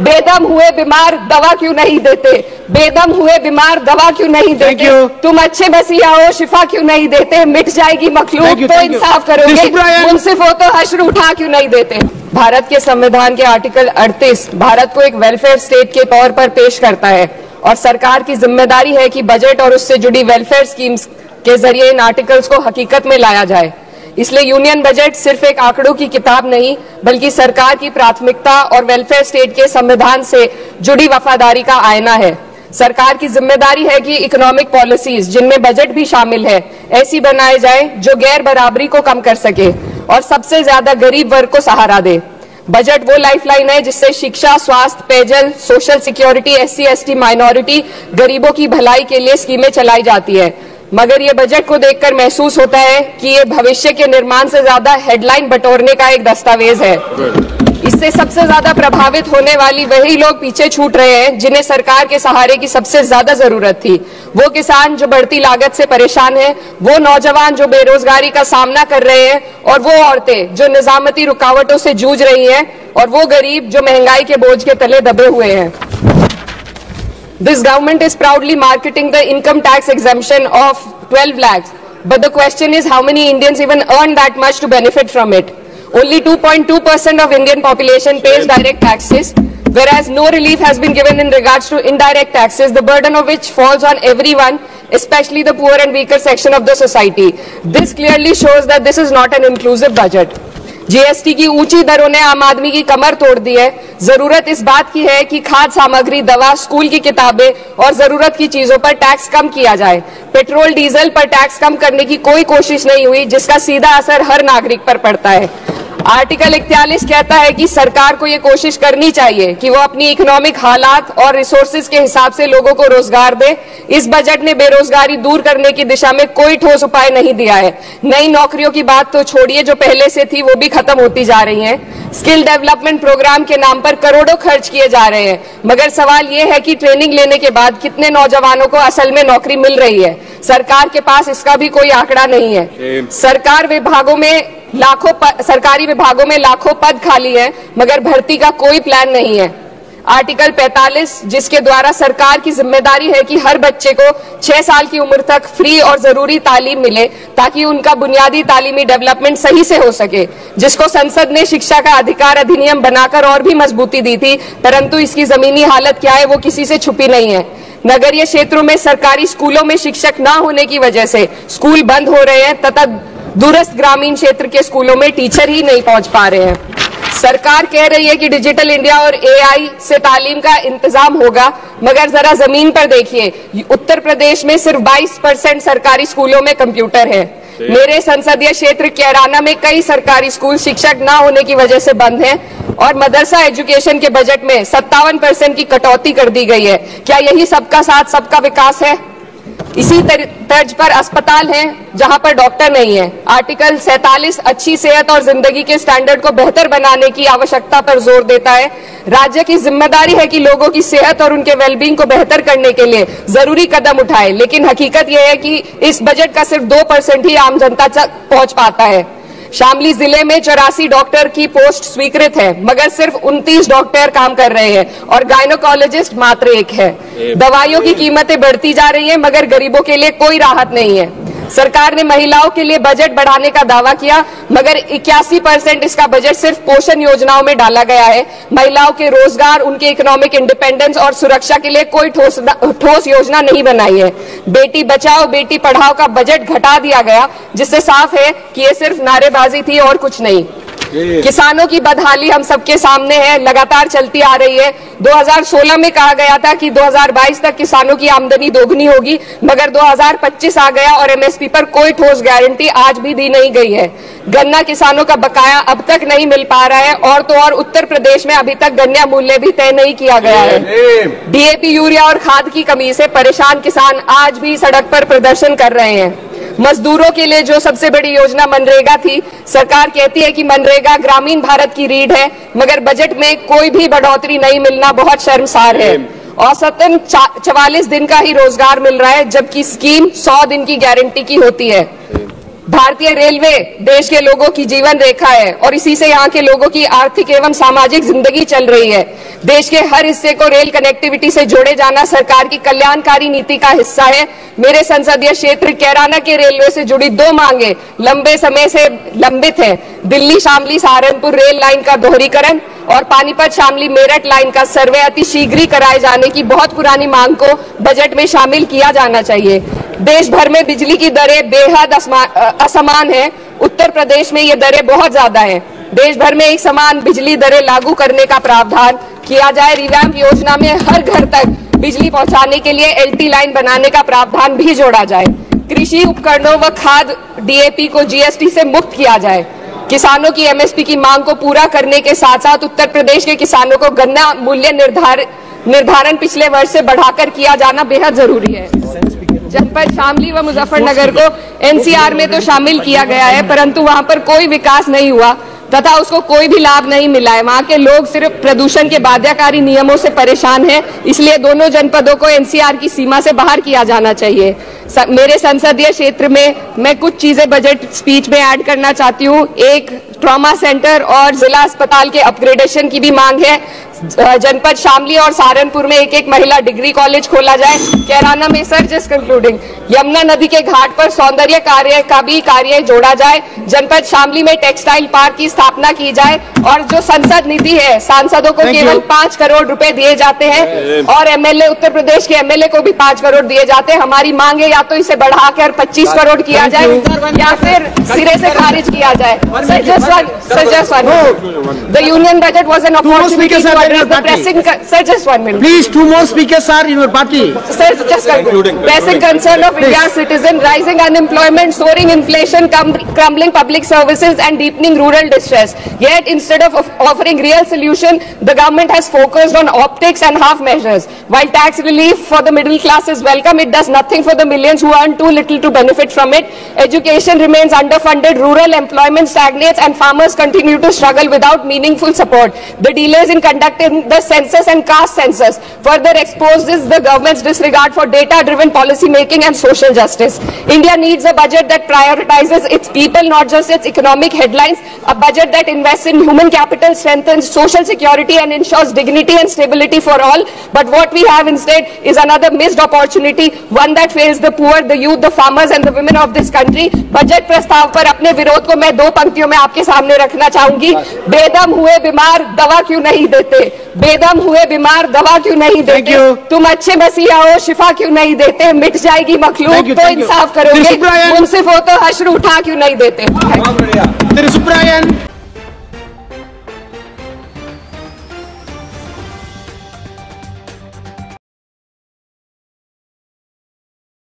बेदम हुए बीमार दवा क्यों नहीं देते? बेदम हुए बीमार दवा क्यों नहीं देते? तुम अच्छे बसिया हो, शिफा क्यों नहीं देते? मिट जाएगी मखलूक तो इंसाफ करोगे, मुंसिफ हो तो हश्र उठा क्यों नहीं देते? भारत के संविधान के आर्टिकल 38 भारत को एक वेलफेयर स्टेट के तौर पर पेश करता है और सरकार की जिम्मेदारी है कि बजट और उससे जुड़ी वेलफेयर स्कीम्स के जरिए इन आर्टिकल्स को हकीकत में लाया जाए। इसलिए यूनियन बजट सिर्फ एक आंकड़ों की किताब नहीं, बल्कि सरकार की प्राथमिकता और वेलफेयर स्टेट के संविधान से जुड़ी वफादारी का आईना है। सरकार की जिम्मेदारी है कि इकोनॉमिक पॉलिसीज, जिनमें बजट भी शामिल है, ऐसी बनाए जाए जो गैर बराबरी को कम कर सके और सबसे ज्यादा गरीब वर्ग को सहारा दे। बजट वो लाइफलाइन है जिससे शिक्षा, स्वास्थ्य, पेयजल, social security, SC ST minority, गरीबों की भलाई के लिए स्कीमें चलाई जाती है। मगर ये बजट को देखकर महसूस होता है कि ये भविष्य के निर्माण से ज्यादा हेडलाइन बटोरने का एक दस्तावेज है। इससे सबसे ज्यादा प्रभावित होने वाली वही लोग पीछे छूट रहे हैं जिन्हें सरकार के सहारे की सबसे ज्यादा जरूरत थी। वो किसान जो बढ़ती लागत से परेशान हैं, वो नौजवान जो बेरोजगारी का सामना कर रहे हैं, और वो औरतें जो निजामती रुकावटों से जूझ रही हैं, और वो गरीब जो महंगाई के बोझ के तले दबे हुए हैं। This government is proudly marketing the income tax exemption of 12 lakhs. But the question is, how many Indians even earn that much to benefit from it? Only 2.2% of Indian population pays direct taxes, whereas no relief has been given in regards to indirect taxes, the burden of which falls on everyone, especially the poor and weaker section of the society. This clearly shows that this is not an inclusive budget. GST की ऊंची दरों ने आम आदमी की कमर तोड़ दी है। जरूरत इस बात की है कि खाद्य सामग्री, दवा, स्कूल की किताबें और जरूरत की चीजों पर टैक्स कम किया जाए। पेट्रोल, डीजल पर टैक्स कम करने की कोई कोशिश नहीं हुई, जिसका सीधा असर हर नागरिक पर पड़ता है। आर्टिकल 41 कहता है कि सरकार को ये कोशिश करनी चाहिए कि वो अपनी इकोनॉमिक हालात और रिसोर्सेज के हिसाब से लोगों को रोजगार दे। इस बजट ने बेरोजगारी दूर करने की दिशा में कोई ठोस उपाय नहीं दिया है। नई नौकरियों की बात तो छोड़िए, जो पहले से थी वो भी खत्म होती जा रही हैं। स्किल डेवलपमेंट प्रोग्राम के नाम पर करोड़ों खर्च किए जा रहे हैं, मगर सवाल ये है कि ट्रेनिंग लेने के बाद कितने नौजवानों को असल में नौकरी मिल रही है? सरकार के पास इसका भी कोई आंकड़ा नहीं है। सरकारी विभागों में लाखों पद खाली हैं, मगर भर्ती का कोई प्लान नहीं है। आर्टिकल 45, जिसके द्वारा सरकार की जिम्मेदारी है कि हर बच्चे को 6 साल की उम्र तक फ्री और जरूरी तालीम मिले ताकि उनका बुनियादी तालीमी डेवलपमेंट सही से हो सके, जिसको संसद ने शिक्षा का अधिकार अधिनियम बनाकर और भी मजबूती दी थी, परंतु इसकी जमीनी हालत क्या है वो किसी से छुपी नहीं है। नगरीय क्षेत्रों में सरकारी स्कूलों में शिक्षक न होने की वजह से स्कूल बंद हो रहे हैं तथा दूरस्थ ग्रामीण क्षेत्र के स्कूलों में टीचर ही नहीं पहुंच पा रहे हैं। सरकार कह रही है कि डिजिटल इंडिया और AI से तालीम का इंतजाम होगा, मगर जरा जमीन पर देखिए, उत्तर प्रदेश में सिर्फ 22% सरकारी स्कूलों में कंप्यूटर है। मेरे संसदीय क्षेत्र कैराना में कई सरकारी स्कूल शिक्षक न होने की वजह से बंद हैं और मदरसा एजुकेशन के बजट में 57% की कटौती कर दी गई है। क्या यही सबका साथ सबका विकास है? इसी तर्ज पर अस्पताल हैं जहां पर डॉक्टर नहीं है। आर्टिकल 47 अच्छी सेहत और जिंदगी के स्टैंडर्ड को बेहतर बनाने की आवश्यकता पर जोर देता है। राज्य की जिम्मेदारी है कि लोगों की सेहत और उनके वेलबींग को बेहतर करने के लिए जरूरी कदम उठाए, लेकिन हकीकत यह है कि इस बजट का सिर्फ 2% ही आम जनता तक पहुंच पाता है। शामली जिले में 84 डॉक्टर की पोस्ट स्वीकृत है, मगर सिर्फ 29 डॉक्टर काम कर रहे हैं और गायनोकोलॉजिस्ट मात्र 1 है। दवाइयों की कीमतें बढ़ती जा रही हैं, मगर गरीबों के लिए कोई राहत नहीं है। सरकार ने महिलाओं के लिए बजट बढ़ाने का दावा किया, मगर 81% इसका बजट सिर्फ पोषण योजनाओं में डाला गया है। महिलाओं के रोजगार, उनके इकोनॉमिक इंडिपेंडेंस और सुरक्षा के लिए कोई ठोस योजना नहीं बनाई है। बेटी बचाओ बेटी पढ़ाओ का बजट घटा दिया गया, जिससे साफ है कि ये सिर्फ नारेबाजी थी और कुछ नहीं। किसानों की बदहाली हम सबके सामने है, लगातार चलती आ रही है। 2016 में कहा गया था कि 2022 तक किसानों की आमदनी दोगुनी होगी, मगर 2025 आ गया और MSP पर कोई ठोस गारंटी आज भी दी नहीं गई है। गन्ना किसानों का बकाया अब तक नहीं मिल पा रहा है, और तो और उत्तर प्रदेश में अभी तक गन्ना मूल्य भी तय नहीं किया गया है। DAP, यूरिया और खाद की कमी से परेशान किसान आज भी सड़क पर प्रदर्शन कर रहे हैं। मजदूरों के लिए जो सबसे बड़ी योजना मनरेगा थी, सरकार कहती है कि मनरेगा ग्रामीण भारत की रीढ़ है, मगर बजट में कोई भी बढ़ोतरी नहीं मिलना बहुत शर्मसार है। औसतन 44 दिन का ही रोजगार मिल रहा है, जबकि स्कीम 100 दिन की गारंटी की होती है। भारतीय रेलवे देश के लोगों की जीवन रेखा है और इसी से यहाँ के लोगों की आर्थिक एवं सामाजिक जिंदगी चल रही है। देश के हर हिस्से को रेल कनेक्टिविटी से जोड़े जाना सरकार की कल्याणकारी नीति का हिस्सा है। मेरे संसदीय क्षेत्र कैराना के रेलवे से जुड़ी 2 मांगे लंबे समय से लंबित है। दिल्ली शामली सहारनपुर रेल लाइन का दोहरीकरण और पानीपत शामली मेरठ लाइन का सर्वे अति शीघ्र ही कराए जाने की बहुत पुरानी मांग को बजट में शामिल किया जाना चाहिए। देश भर में बिजली की दरें बेहद असमान है। उत्तर प्रदेश में ये दरें बहुत ज्यादा हैं। देश भर में एक समान बिजली दरें लागू करने का प्रावधान किया जाए। रिवैम्प योजना में हर घर तक बिजली पहुंचाने के लिए LT लाइन बनाने का प्रावधान भी जोड़ा जाए। कृषि उपकरणों व खाद DAP को GST से मुक्त किया जाए। किसानों की MSP की मांग को पूरा करने के साथ साथ उत्तर प्रदेश के किसानों को गन्ना मूल्य निर्धारण पिछले वर्ष से बढ़ाकर किया जाना बेहद जरूरी है। जनपद शामली व मुजफ्फरनगर को NCR में तो शामिल किया गया है, परंतु वहां पर कोई विकास नहीं हुआ तथा उसको कोई भी लाभ नहीं मिला है। वहां के लोग सिर्फ प्रदूषण के बाध्यकारी नियमों से परेशान हैं, इसलिए दोनों जनपदों को NCR की सीमा से बाहर किया जाना चाहिए। मेरे संसदीय क्षेत्र में मैं कुछ चीजें बजट स्पीच में ऐड करना चाहती हूँ। एक, ट्रॉमा सेंटर और जिला अस्पताल के अपग्रेडेशन की भी मांग है। जनपद शामली और सहारनपुर में एक महिला डिग्री कॉलेज खोला जाए। कैराना में सर जस्ट कंक्लूडिंग यमुना नदी के घाट पर सौंदर्य कार्य का भी कार्य जोड़ा जाए। जनपद शामली में टेक्सटाइल पार्क की स्थापना की जाए और जो संसद निधि है सांसदों को केवल 5 करोड़ रुपए दिए जाते हैं और MLA उत्तर प्रदेश के MLA को भी 5 करोड़ दिए जाते हैं। हमारी मांग है या तो इसे बढ़ाकर 25 करोड़ किया जाए या फिर सिरे से खारिज किया जाए। The union budget was an opportunity to address the pressing. Sir, just 1 minute. Please, 2 more speakers are in your party. Sir, just pressing concern of India's citizen, rising unemployment, soaring inflation, crumbling public services, and deepening rural distress. Yet, instead of offering real solution, the government has focused on optics and half measures. While tax relief for the middle class is welcome, it does nothing for the millions who earn too little to benefit from it. Education remains underfunded, rural employment stagnates, and farmers continue to struggle without meaningful support. The delays in conducting the census and caste census further exposes the government's disregard for data-driven policy making and social justice. India needs a budget that prioritizes its people, not just its economic headlines. A budget that invests in human capital, strengthens social security, and ensures dignity and stability for all. But what we have instead is another missed opportunity, one that fails the poor, the youth, the farmers, and the women of this country. Budget प्रस्ताव पर अपने विरोध को मैं 2 पंक्तियों में आपके सामने रखना चाहूंगी। बेदम हुए बीमार दवा क्यों नहीं देते? बेदम हुए बीमार दवा क्यों नहीं देते? तुम अच्छे मसीहा हो, शिफा क्यों नहीं देते? मिट जाएगी मखलूक तो इंसाफ करोगे, मुंसिफ हो तो हश्र उठा क्यों नहीं देते?